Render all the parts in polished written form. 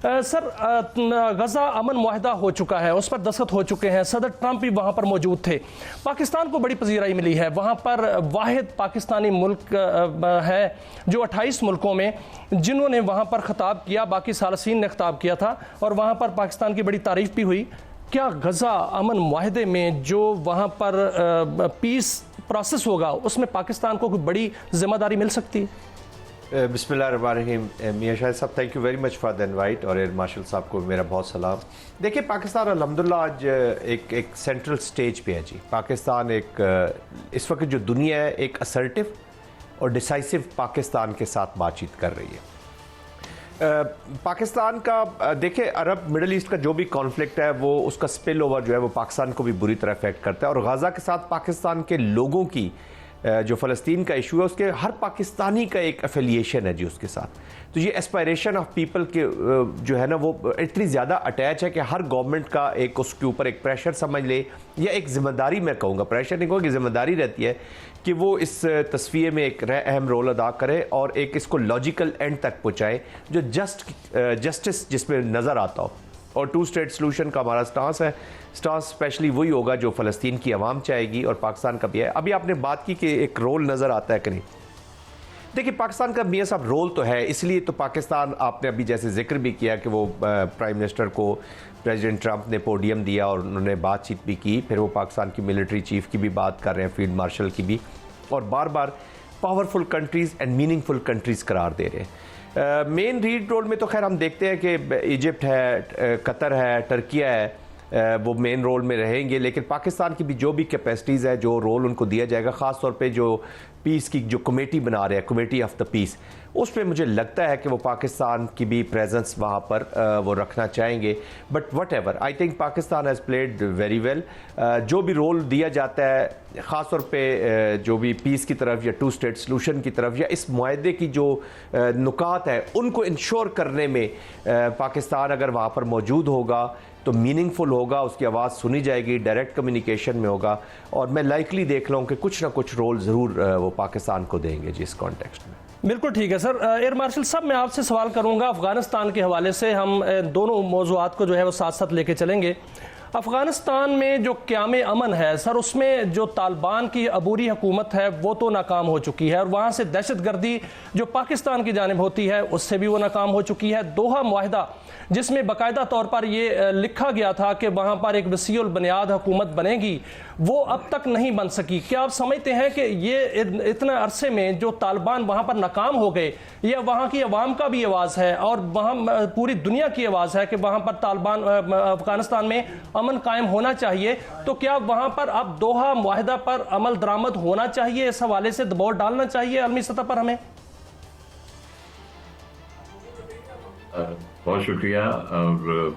Sir, गजा अमन मुआहदा हो चुका है, उस पर दस्तखत हो चुके हैं, सदर ट्रंप भी वहाँ पर मौजूद थे। पाकिस्तान को बड़ी पजीराई मिली है, वहाँ पर वाहिद पाकिस्तानी मुल्क है जो 28 मुल्कों में जिन्होंने वहाँ पर खिताब किया, बाकी सालसीन ने खिताब किया था और वहाँ पर पाकिस्तान की बड़ी तारीफ भी हुई। क्या गजा अमन मुआहदे में जो वहाँ पर पीस प्रोसेस होगा उसमें पाकिस्तान को कोई बड़ी जिम्मेदारी मिल सकती है? बिस्मिल्लाहिर्रहमानिर्रहीम। मियां शाहिद साहब, thank you very much for the invite, और एयर मार्शल साहब को मेरा बहुत सलाम। देखिए, पाकिस्तान अल्हम्दुलिल्लाह आज एक सेंट्रल स्टेज पे है जी। पाकिस्तान इस वक्त जो दुनिया है एक असर्टिव और डिसाइसिव पाकिस्तान के साथ बातचीत कर रही है। पाकिस्तान का देखिए, अरब मिडल ईस्ट का जो भी कॉन्फ्लिक्ट है वो उसका स्पिल ओवर जो है वो पाकिस्तान को भी बुरी तरह अफेक्ट करता है, और गाज़ा के साथ पाकिस्तान के लोगों की जो फ़लस्तीन का इशू है उसके हर पाकिस्तानी का एक एफिलिएशन है जी उसके साथ। तो ये एस्पायरेशन ऑफ पीपल के जो है ना वो इतनी ज़्यादा अटैच है कि हर गवर्नमेंट का एक उसके ऊपर एक प्रेशर समझ ले, या एक जिम्मेदारी, मैं कहूँगा प्रेशर नहीं कहूँगा, जिम्मेदारी रहती है कि वो इस तस्वीर में एक अहम रोल अदा करे और एक इसको लॉजिकल एंड तक पहुँचाए जो जस्टिस जिसमें नज़र आता हो। और टू स्टेट सोल्यूशन का हमारा स्टांस स्पेशली वही होगा जो फ़लस्तीन की आवाम चाहेगी और पाकिस्तान का भी है। अभी आपने बात की कि एक रोल नज़र आता है कि नहीं। देखिए, पाकिस्तान का मियां साहब रोल तो है, इसलिए तो पाकिस्तान, आपने अभी जैसे जिक्र भी किया कि वो प्राइम मिनिस्टर को प्रेसिडेंट ट्रंप ने पोडियम दिया और उन्होंने बातचीत भी की, फिर वो पाकिस्तान की मिलिट्री चीफ की भी बात कर रहे हैं, फील्ड मार्शल की भी, और बार बार powerful countries and meaningful countries करार दे रहे हैं। मेन लीड रोल में तो खैर हम देखते हैं कि इजिप्ट है, कतर है, टर्किया है, वो मेन रोल में रहेंगे, लेकिन पाकिस्तान की भी जो भी कैपेसिटीज़ है, जो रोल उनको दिया जाएगा, ख़ास तौर पे जो पीस की जो कमेटी बना रहे हैं, कमेटी ऑफ द पीस, उस पर मुझे लगता है कि वो पाकिस्तान की भी प्रेजेंस वहाँ पर वो रखना चाहेंगे। But what ever, I think Pakistan has played very well. जो भी रोल दिया जाता है, ख़ास तौर पे जो भी पीस की तरफ या टू स्टेट सोल्यूशन की तरफ या इस मुआहदे की जो नुकात है उनको इंश्योर करने में पाकिस्तान अगर वहाँ पर मौजूद होगा तो मीनिंगफुल होगा, उसकी आवाज़ सुनी जाएगी, डायरेक्ट कम्युनिकेशन में होगा, और मैं लाइकली देख रहा हूँ कि कुछ ना कुछ रोल ज़रूर वो पाकिस्तान को देंगे जी इस कॉन्टेक्स्ट में। बिल्कुल ठीक है सर। एयर मार्शल साहब, मैं आपसे सवाल करूंगा अफगानिस्तान के हवाले से, हम दोनों मौज़ूआत को जो है वो साथ साथ लेके चलेंगे। अफगानिस्तान में जो क़याम अमन है सर, उसमें जो तालिबान की अबूरी हुकूमत है वो तो नाकाम हो चुकी है, और वहाँ से दहशत गर्दी जो पाकिस्तान की जानिब होती है उससे भी वो नाकाम हो चुकी है। दोहा मुआहदा जिसमें बाकायदा तौर पर ये लिखा गया था कि वहाँ पर एक वसीउल बुनियाद हुकूमत बनेगी, वो अब तक नहीं बन सकी। क्या आप समझते हैं कि ये इतने अरसे में जो तालिबान वहाँ पर नाकाम हो गए, यह वहाँ की आवाम का भी आवाज़ है और वहाँ पूरी दुनिया की आवाज़ है कि वहाँ पर तालिबान अफगानिस्तान में अमन कायम होना चाहिए, तो क्या वहाँ पर अब दोहा मुआहदा पर अमल दरामद होना चाहिए? इस हवाले से दबाव डालना चाहिए आलमी सतह पर हमें? बहुत शुक्रिया। और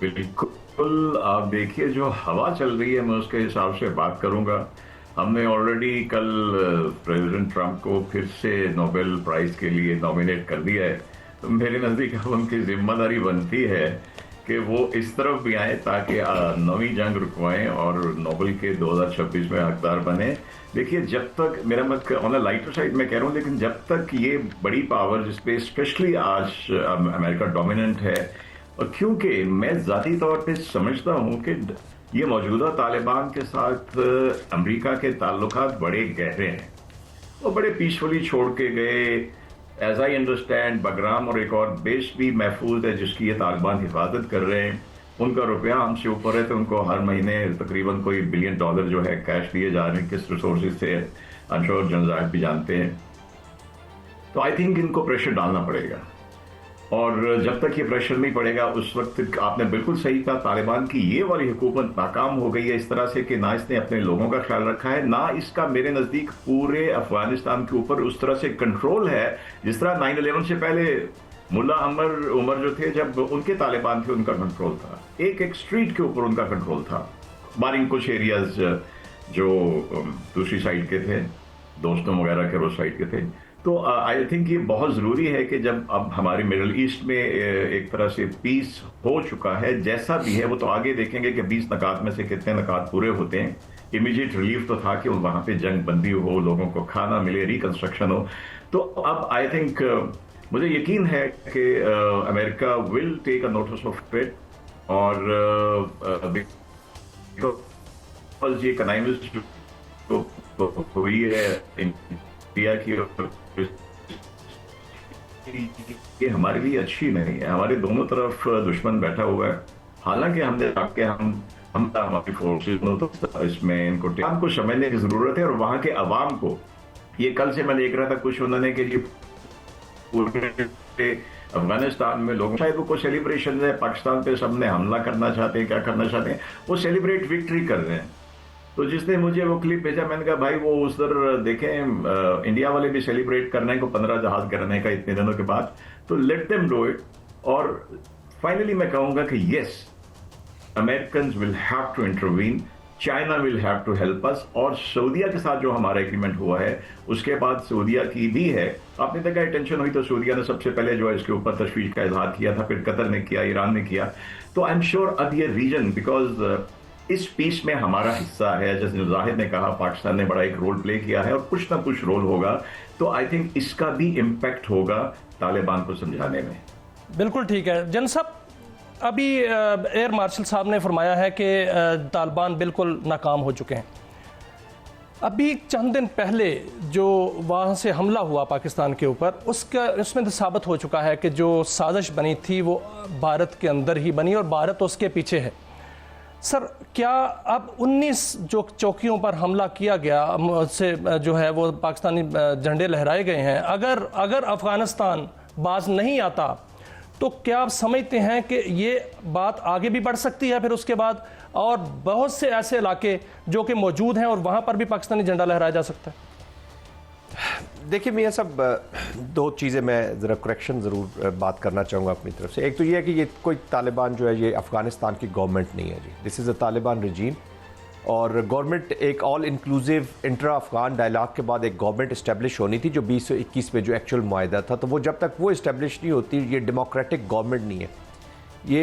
बिल्कुल आप देखिए, जो हवा चल रही है मैं उसके हिसाब से बात करूंगा। हमने ऑलरेडी कल प्रेसिडेंट ट्रंप को फिर से नोबेल प्राइज के लिए नॉमिनेट कर दिया है, तो मेरे नज़दीक अब उनकी जिम्मेदारी बनती है कि वो इस तरफ भी आए ताकि नवी जंग रुकवाएं और नोबेल के 2026 में हकदार बने। देखिए, जब तक मेरा मत ऑन लाइटर साइड में कह रहा हूँ, लेकिन जब तक ये बड़ी पावर जिसपे स्पेशली आज अमेरिका डोमिनेंट है, और क्योंकि मैं ज़ाती तौर पे समझता हूँ कि ये मौजूदा तालिबान के साथ अमेरिका के ताल्लुकात बड़े गहरे हैं, वो बड़े पीसफुली छोड़ के गए। एज आई अंडरस्टैंड, बगराम और एक और बेस भी महफूज है जिसकी ये तालिबान हिफाजत कर रहे हैं। उनका रुपया हमसे ऊपर है, तो उनको हर महीने तकरीबन कोई $1 बिलियन जो है कैश दिए जा रहे हैं। किस रिसोर्सेज से आई एम श्योर जनजात भी जानते हैं। तो आई थिंक इनको प्रेशर डालना पड़ेगा, और जब तक ये प्रेशर नहीं पड़ेगा उस वक्त आपने बिल्कुल सही कहा, तालिबान की ये वाली हुकूमत नाकाम हो गई है इस तरह से कि ना इसने अपने लोगों का ख्याल रखा है, ना इसका मेरे नज़दीक पूरे अफगानिस्तान के ऊपर उस तरह से कंट्रोल है जिस तरह 9/11 से पहले मुल्ला उमर जो थे, जब उनके तालिबान थे उनका कंट्रोल था, एक स्ट्रीट के ऊपर उनका कंट्रोल था, बारिंग कुछ एरियाज जो दूसरी साइड के थे, दोस्तों वगैरह के उस साइड के थे। तो आई थिंक ये बहुत ज़रूरी है कि जब अब हमारे मिडल ईस्ट में एक तरह से पीस हो चुका है, जैसा भी है, वो तो आगे देखेंगे कि 20 नकात में से कितने नकात पूरे होते हैं। इमीडिएट रिलीफ तो था कि वहाँ पे जंग बंदी हो, लोगों को खाना मिले, रिकंस्ट्रक्शन हो। तो अब आई थिंक मुझे यकीन है कि America will take a notice of it, और बिकॉज ये कनाइविस जो हुई है इंडिया की, ये हमारे लिए अच्छी नहीं है। हमारे दोनों तरफ दुश्मन बैठा हुआ है। हालांकि हमने जाके हमारी फोर्सेस इसमें इनको समझने की जरूरत है, और वहां के अवाम को, ये कल से मैं देख रहा था कुछ उन्होंने कि जी पूरे अफगानिस्तान में लोग शायद वो कोई सेलिब्रेशन है, पाकिस्तान पे सबने हमला करना चाहते हैं, क्या करना चाहते हैं, वो सेलिब्रेट विक्ट्री कर रहे हैं। तो जिसने मुझे वो क्लिप भेजा, मैंने कहा भाई वो उधर देखें, इंडिया वाले भी सेलिब्रेट करने को 15 जहाज करने का इतने दिनों के बाद, तो लेट देम डू इट। और फाइनली मैं कहूंगा कि yes, Americans will have to intervene, China will have to help us, और सऊदीया के साथ जो हमारा एग्रीमेंट हुआ है उसके बाद सऊदीया की भी है। आपने देखा टेंशन हुई तो सऊदीया ने सबसे पहले जो है इसके ऊपर तशवीश का इजहार किया था, फिर कतर ने किया, ईरान ने किया। तो आई एम श्योर अब ये रीजन, बिकॉज इस पीस में हमारा हिस्सा है, जैसे जाहिद ने कहा पाकिस्तान ने बड़ा एक रोल प्ले किया है, और कुछ ना कुछ रोल होगा, तो आई थिंक इसका भी इम्पैक्ट होगा तालिबान को समझाने में। बिल्कुल ठीक है जन साहब, अभी एयर मार्शल साहब ने फरमाया है कि तालिबान बिल्कुल नाकाम हो चुके हैं। अभी चंद दिन पहले जो वहाँ से हमला हुआ पाकिस्तान के ऊपर, उसमें तो साबित हो चुका है कि जो साजिश बनी थी वो भारत के अंदर ही बनी और भारत उसके पीछे है। सर, क्या अब 19 जो चौकियों पर हमला किया गया से जो है वो पाकिस्तानी झंडे लहराए गए हैं, अगर अफगानिस्तान बाज नहीं आता तो क्या आप समझते हैं कि ये बात आगे भी बढ़ सकती है फिर उसके बाद, और बहुत से ऐसे इलाके जो कि मौजूद हैं और वहां पर भी पाकिस्तानी झंडा लहराया जा सकता है? देखिए मियां साहब, दो चीज़ें मैं ज़रा करेक्शन ज़रूर बात करना चाहूँगा अपनी तरफ से। एक तो ये है कि ये कोई तालिबान जो है ये अफ़गानिस्तान की गवर्नमेंट नहीं है जी, this is a Taliban regime. और गवर्नमेंट एक all inclusive intra Afghan dialogue के बाद एक गवर्नमेंट इस्टेब्लिश होनी थी जो 2021 में जो एक्चुअल मुआहदा था, तो वो जब तक वो इस्टेब्लिश नहीं होती, ये डेमोक्रेटिक गवर्नमेंट नहीं है। ये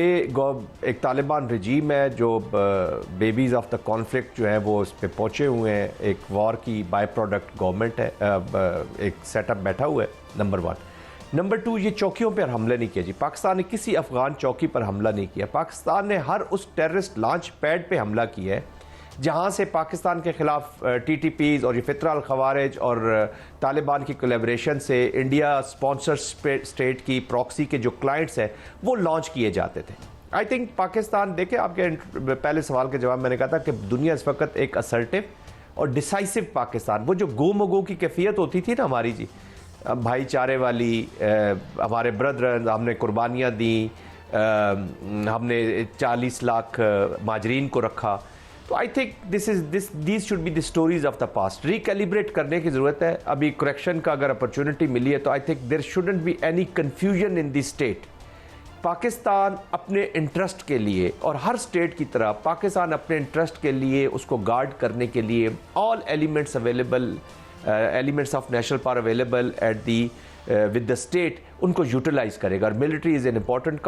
एक तालिबान रजीम है जो बेबीज़ ऑफ द कॉन्फ्लिक्ट जो है वो इस पर पहुँचे हुए हैं। एक वॉर की बाय प्रोडक्ट गवर्नमेंट है, एक सेटअप बैठा हुआ है, नंबर 1। नंबर 2, ये चौकियों पर हमला नहीं किया जी। पाकिस्तान ने किसी अफ़गान चौकी पर हमला नहीं किया। पाकिस्तान ने हर उस टेररिस्ट लॉन्च पैड पर हमला किया है जहाँ से पाकिस्तान के ख़िलाफ़ TTPs और ये फ़ितरा अल-ख़वारिज और तालिबान की कोलैबोरेशन से इंडिया स्पॉन्सर स्टेट की प्रॉक्सी के जो क्लाइंट्स हैं वो लॉन्च किए जाते थे। आई थिंक पाकिस्तान, देखे आपके पहले सवाल के जवाब मैंने कहा था कि दुनिया इस वक्त एक असर्टिव और डिसाइसिव पाकिस्तान, वो जो गो मगो की कैफियत होती थी ना हमारी जी, भाईचारे वाली, हमारे ब्रदर, हमने कुर्बानियाँ दी, हमने 40 लाख माजरीन को रखा। तो I think these should be the stories of the past. Recalibrate करने की ज़रूरत है। अभी करेक्शन का अगर अपॉर्चुनिटी मिली है तो I think there shouldn't be any confusion in the state. Pakistan अपने इंटरेस्ट के लिए, और हर स्टेट की तरह पाकिस्तान अपने इंटरेस्ट के लिए, उसको गार्ड करने के लिए all elements available, elements of national power available at the with the state, उनको यूटिलाइज करेगा। और military is an important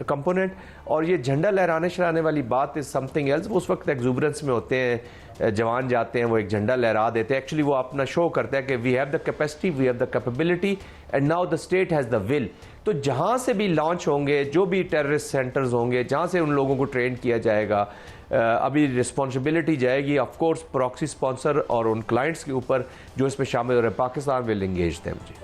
component. और ये झंडा लहराने शहराने वाली बात इज़ समथिंग एल्स। उस वक्त एग्जूबरेंस में होते हैं, जवान जाते हैं, वो एक झंडा लहरा देते हैं। एक्चुअली वो अपना शो करता है कि we have the capacity, we have the capability and now the state has the will. तो जहाँ से भी लॉन्च होंगे, जो भी टेररिस्ट सेंटर्स होंगे, जहाँ से उन लोगों को ट्रेन किया जाएगा, अभी रिस्पॉन्सिबिलिटी जाएगी ऑफ कोर्स प्रॉक्सी स्पॉन्सर और उन क्लाइंट्स के ऊपर जो इसमें शामिल हो रहे हैं। पाकिस्तान विल एंगेज देम जी।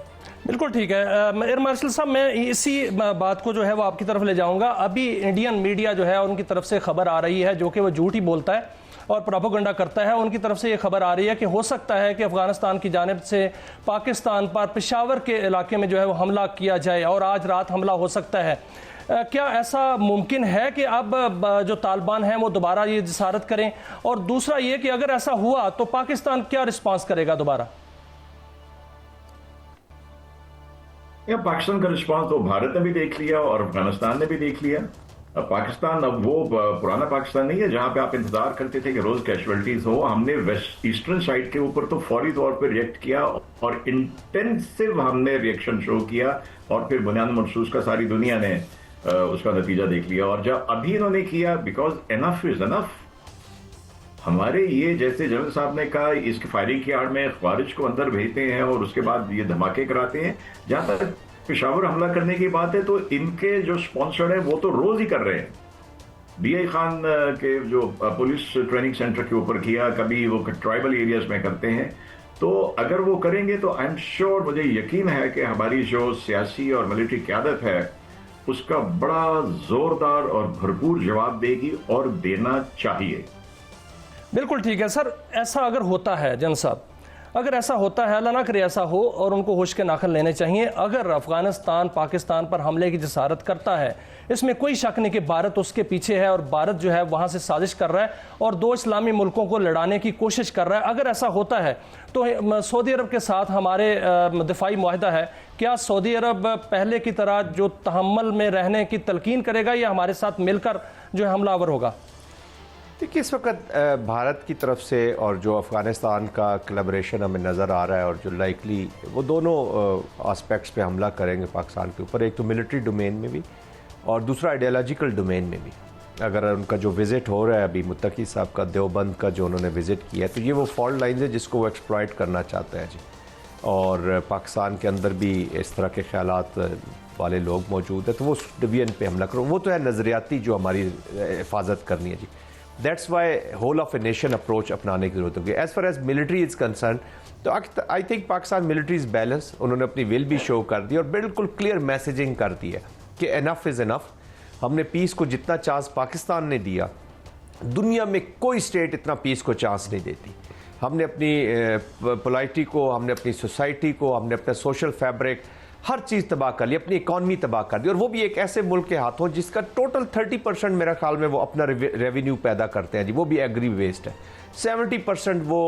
बिल्कुल ठीक है एयर मार्शल साहब, मैं इसी बात को जो है वो आपकी तरफ ले जाऊंगा। अभी इंडियन मीडिया जो है उनकी तरफ से खबर आ रही है, जो कि वो झूठ ही बोलता है और प्रोपेगेंडा करता है। उनकी तरफ से ये खबर आ रही है कि हो सकता है कि अफगानिस्तान की जानिब से पाकिस्तान पर पेशावर के इलाके में जो है वो हमला किया जाए और आज रात हमला हो सकता है। क्या ऐसा मुमकिन है कि अब जो तालिबान हैं वो दोबारा ये जिसारत करें? और दूसरा ये कि अगर ऐसा हुआ तो पाकिस्तान क्या रिस्पांस करेगा दोबारा? पाकिस्तान का रिस्पांस तो भारत ने भी देख लिया और अफगानिस्तान ने भी देख लिया। पाकिस्तान अब वो पुराना पाकिस्तान नहीं है जहां पे आप इंतजार करते थे कि रोज कैजुअलिटीज हो। हमने वेस्ट ईस्टर्न साइड के ऊपर तो फौरी तौर पे रिएक्ट किया और इंटेंसिव हमने रिएक्शन शो किया और फिर बुनियाद मखसूस का सारी दुनिया ने उसका नतीजा देख लिया। और जब अभी इन्होंने किया, बिकॉज एनफ इज एनफ। हमारे ये जैसे जनरल साहब ने कहा, इसकी फायरिंग की आड़ में ख्वारिज को अंदर भेजते हैं और उसके बाद ये धमाके कराते हैं। जहां तक पेशावर हमला करने की बात है तो इनके जो स्पॉन्सर है वो तो रोज ही कर रहे हैं। बीआई खान के जो पुलिस ट्रेनिंग सेंटर के ऊपर किया, कभी वो ट्राइबल एरियाज में करते हैं। तो अगर वो करेंगे तो आई एम श्योर, मुझे यकीन है कि हमारी जो सियासी और मिलिट्री क़यादत है उसका बड़ा जोरदार और भरपूर जवाब देगी और देना चाहिए। बिल्कुल ठीक है सर। ऐसा अगर होता है जन साहब, अगर ऐसा होता है, अल्लाह ना करे ऐसा हो, और उनको होश के नाखन लेने चाहिए, अगर अफगानिस्तान पाकिस्तान पर हमले की जसारत करता है, इसमें कोई शक नहीं कि भारत उसके पीछे है और भारत जो है वहां से साजिश कर रहा है और दो इस्लामी मुल्कों को लड़ाने की कोशिश कर रहा है। अगर ऐसा होता है तो सऊदी अरब के साथ हमारे दिफाई मुआहदा है, क्या सऊदी अरब पहले की तरह जो तहम्मुल में रहने की तलकीन करेगा या हमारे साथ मिलकर जो है हमलावर होगा? देखिए, इस वक्त भारत की तरफ से और जो अफ़गानिस्तान का कोलैबोरेशन हमें नज़र आ रहा है और जो लाइकली वो दोनों एस्पेक्ट्स पे हमला करेंगे पाकिस्तान के ऊपर, एक तो मिलिट्री डोमेन में भी और दूसरा आइडियोलॉजिकल डोमेन में भी। अगर उनका जो विज़िट हो रहा है अभी मुत्तकी साहब का देवबंद का जो उन्होंने विज़िट किया है, तो ये वो फॉल्ट लाइन है जिसको वो एक्सप्लॉइट करना चाहते हैं जी। और पाकिस्तान के अंदर भी इस तरह के ख्यालात वाले लोग मौजूद हैं, तो वो उस डिवीजन पे हमला करो, वो तो है नज़रियाती जो हमारी हिफाजत करनी है जी। That's why whole of a nation approach अपनाने की जरूरत होगी। As far as military is concern, तो I think Pakistan military is balance. उन्होंने अपनी विल भी शो कर दी और बिल्कुल क्लियर मैसेजिंग कर दी है कि इनफ इज़ इनफ। हमने पीस को जितना चांस पाकिस्तान ने दिया, दुनिया में कोई स्टेट इतना पीस को चांस नहीं देती। हमने अपनी पोलाइटी को, हमने अपनी सोसाइटी को, हमने अपना सोशल फैब्रिक, हर चीज़ तबाह कर ली, अपनी इकॉनमी तबाह कर दी, और वो भी एक ऐसे मुल्क के हाथों जिसका टोटल 30% मेरा ख्याल में वो अपना रेवेन्यू पैदा करते हैं जी, वो भी एग्री वेस्ट है। 70% वो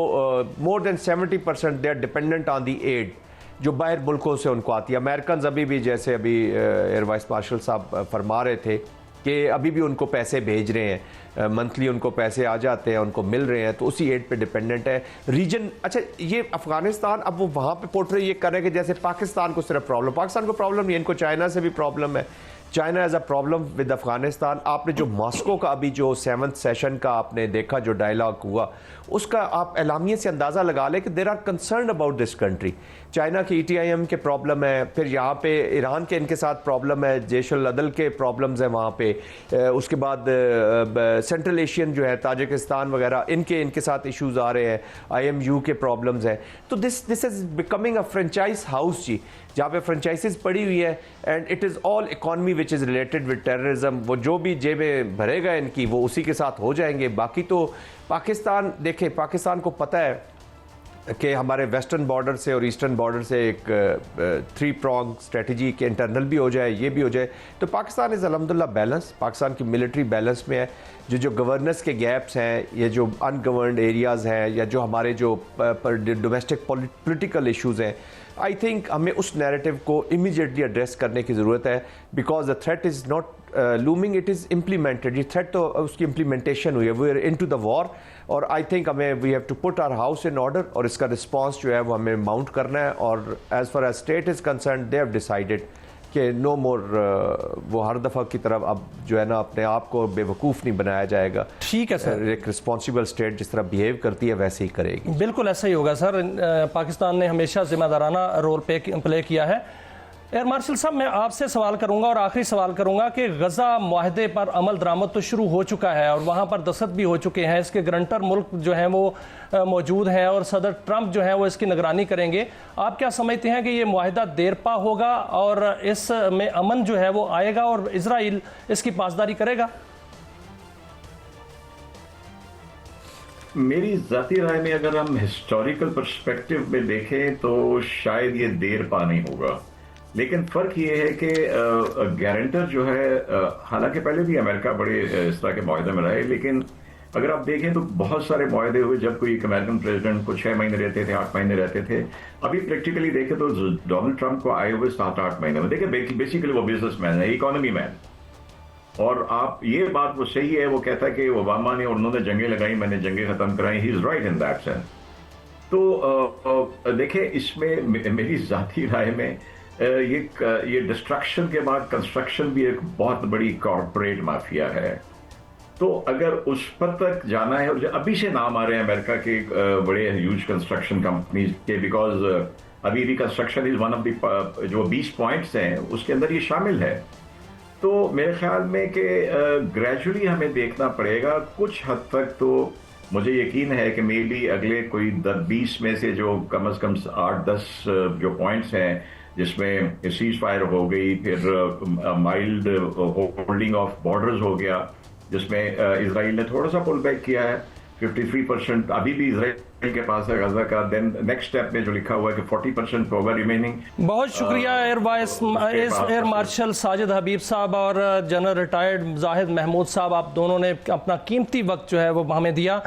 more than 70% they are dependent on the aid जो बाहर मुल्कों से उनको आती है। अमेरिकन अभी भी, जैसे अभी एयर वाइस मार्शल साहब फरमा रहे थे कि अभी भी उनको पैसे भेज रहे हैं, मंथली उनको पैसे आ जाते हैं, उनको मिल रहे हैं, तो उसी एड पे डिपेंडेंट है रीजन। अच्छा, ये अफगानिस्तान अब वो वहाँ पे पोर्ट्रे ये कर रहे हैं कि जैसे पाकिस्तान को सिर्फ प्रॉब्लम, पाकिस्तान को प्रॉब्लम नहीं, इनको चाइना से भी प्रॉब्लम है। China as a problem with Afghanistan. आपने जो मॉस्को का अभी जो 7th सेशन का आपने देखा, जो डायलॉग हुआ, उसका आप एलामिये से अंदाज़ा लगा लें कि there are concern about this country. China की ETIM के प्रॉब्लम है, फिर यहाँ पे ईरान के इनके साथ प्रॉब्लम है, जैशुल अदल के प्रॉब्लम्स हैं वहाँ पे, उसके बाद सेंट्रल एशियन जो है ताजिकिस्तान वगैरह, इनके साथ इश्यूज आ रहे हैं, IMU के प्रॉब्लम्स हैं। तो this is becoming a franchise house जी, जहाँ पे फ्रेंचाइजेज पड़ी हुई है, and it is all economy which is related with terrorism. वो जो भी जेबें भरेगा इनकी, वो उसी के साथ हो जाएंगे। बाकी तो पाकिस्तान, देखें, पाकिस्तान को पता है कि हमारे वेस्टर्न बॉर्डर से और ईस्टर्न बॉर्डर से एक 3 prong स्ट्रेटजी के इंटरनल भी हो जाए, ये भी हो जाए, तो पाकिस्तान इज़ अल्हम्दुलिल्लाह बैलेंस। पाकिस्तान की मिलिट्री बैलेंस में है। जो गवर्नेंस के गैप्स हैं, ये जो अनगवर्नड एरियाज़ हैं, या जो हमारे जो डोमेस्टिक पॉलिटिकल इश्यूज़ हैं, आई थिंक हमें उस नैरेटिव को इमीडिएटली एड्रेस करने की ज़रूरत है, because the threat is not looming, it is implemented. ये थ्रेट तो उसकी इम्प्लीमेंटेशन हुई है, we are into the war, और आई थिंक हमें we have to put our house in order, और इसका रिस्पांस जो है वो हमें माउंट करना है। और as far as state is concern, they have decided कि नो मोर, वो हर दफ़ा की तरफ अब जो है ना अपने आप को बेवकूफ़ नहीं बनाया जाएगा। ठीक है सर, एक रिस्पॉन्सिबल स्टेट जिस तरह बिहेव करती है वैसे ही करेगी। बिल्कुल ऐसा ही होगा सर। पाकिस्तान ने हमेशा जिम्मेदाराना रोल प्ले किया है। एयर मार्शल साहब, मैं आपसे सवाल करूंगा और आखिरी सवाल करूंगा कि गजा माहदे पर अमल दरामद तो शुरू हो चुका है और वहां पर दस्तखत भी हो चुके हैं, इसके गारंटर मुल्क जो हैं वो मौजूद हैं और सदर ट्रंप जो हैं वो इसकी निगरानी करेंगे। आप क्या समझते हैं कि ये माहदा देरपा होगा और इसमें अमन जो है वो आएगा और इजराइल इसकी पासदारी करेगा? मेरी जाती राय में अगर हम हिस्टोरिकल पर्सपेक्टिव में देखें तो शायद ये देरपा नहीं होगा, लेकिन फर्क ये है कि गारंटर जो है, हालांकि पहले भी अमेरिका बड़े इस तरह के माहदे में रहे, लेकिन अगर आप देखें तो बहुत सारे माहदे हुए जब कोई एक अमेरिकन प्रेसिडेंट को 6 महीने रहते थे, 8 महीने रहते थे। अभी प्रैक्टिकली देखें तो डोनाल्ड ट्रंप को आए हुए 7-8 महीने में। देखिए, बेसिकली वो बिजनेसमैन है, इकोनॉमी मैन, और आप ये बात वो सही है, वो कहता है कि ओबामा ने और उन्होंने जंगें लगाई, मैंने जंगें खत्म कराई, he is right in that sense. तो देखिए, इसमें मेरी जाती राय में ये डिस्ट्रक्शन के बाद कंस्ट्रक्शन भी एक बहुत बड़ी कॉर्पोरेट माफिया है। तो अगर उस पर तक जाना है, और अभी से नाम आ रहे हैं अमेरिका के बड़े ह्यूज कंस्ट्रक्शन कंपनीज के, बिकॉज अभी reconstruction is one of the जो 20 पॉइंट्स हैं उसके अंदर ये शामिल है। तो मेरे ख्याल में कि ग्रेजुअली हमें देखना पड़ेगा। कुछ हद तक तो मुझे यकीन है कि मे बी अगले कोई 10-20 में से जो कम से कम 8-10 जो पॉइंट्स हैं जिसमें सीज फायर हो गई, फिर माइल्ड होल्डिंग ऑफ बॉर्डर्स हो गया, जिसमें इजराइल ने थोड़ा सा पुल बैक किया है, 53% अभी भी इजराइल के पास है गजा का। देन नेक्स्ट स्टेप में जो लिखा हुआ है कि 40% होगा रिमेनिंग। बहुत शुक्रिया एयर मार्शल साजिद हबीब साहब और जनरल रिटायर्ड जाहिद महमूद साहब, आप दोनों ने अपना कीमती वक्त जो है वो हमें दिया।